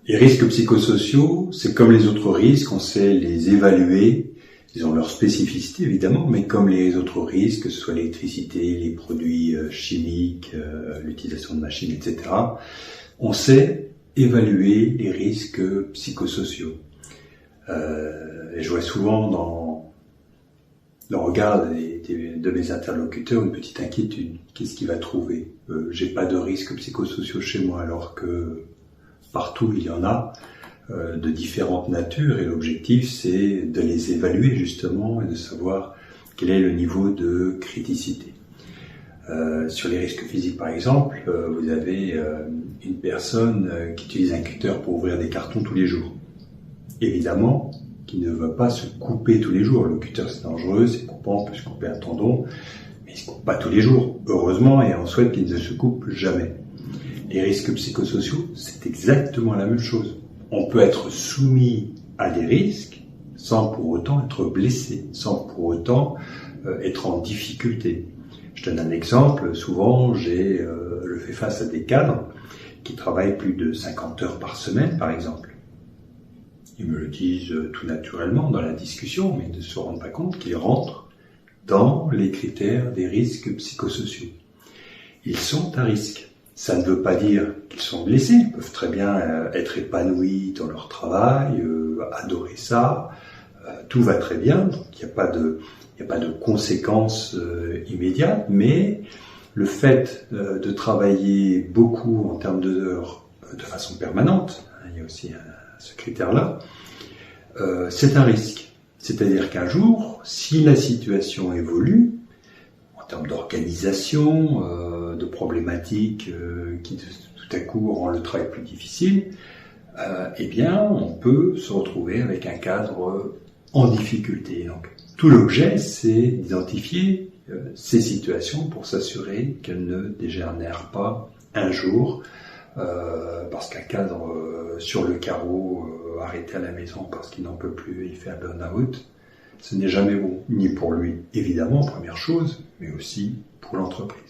Les risques psychosociaux, c'est comme les autres risques, on sait les évaluer. Ils ont leur spécificité évidemment, mais comme les autres risques, que ce soit l'électricité, les produits chimiques, l'utilisation de machines, etc., on sait évaluer les risques psychosociaux. Et je vois souvent dans le regard de mes interlocuteurs une petite inquiétude. Qu'est-ce qu'il va trouver ? J'ai pas de risques psychosociaux chez moi, alors que partout il y en a de différentes natures, et l'objectif c'est de les évaluer justement et de savoir quel est le niveau de criticité. Sur les risques physiques par exemple, vous avez une personne qui utilise un cutter pour ouvrir des cartons tous les jours. Évidemment, qui ne va pas se couper tous les jours. Le cutter c'est dangereux, c'est coupant, on peut se couper un tendon, mais il se coupe pas tous les jours, heureusement, et on souhaite qu'il ne se coupe jamais. Les risques psychosociaux, c'est exactement la même chose. On peut être soumis à des risques sans pour autant être blessé, sans pour autant être en difficulté. Je donne un exemple. Souvent, je fais face à des cadres qui travaillent plus de 50 heures par semaine, par exemple. Ils me le disent tout naturellement dans la discussion, mais ils ne se rendent pas compte qu'ils rentrent dans les critères des risques psychosociaux. Ils sont à risque. Ça ne veut pas dire qu'ils sont blessés. Ils peuvent très bien être épanouis dans leur travail, adorer ça. Tout va très bien. Donc il n'y a pas de conséquences immédiates, mais le fait de travailler beaucoup en termes d'heures de façon permanente, il y a aussi ce critère-là, c'est un risque. C'est-à-dire qu'un jour, si la situation évolue, en termes d'organisation, de problématiques qui tout à coup rend le travail plus difficile, eh bien, on peut se retrouver avec un cadre en difficulté. Donc, tout l'objet, c'est d'identifier ces situations pour s'assurer qu'elles ne dégénèrent pas un jour, parce qu'un cadre sur le carreau, arrêté à la maison parce qu'il n'en peut plus, il fait un burn-out, ce n'est jamais bon, ni pour lui, évidemment, première chose, mais aussi pour l'entreprise.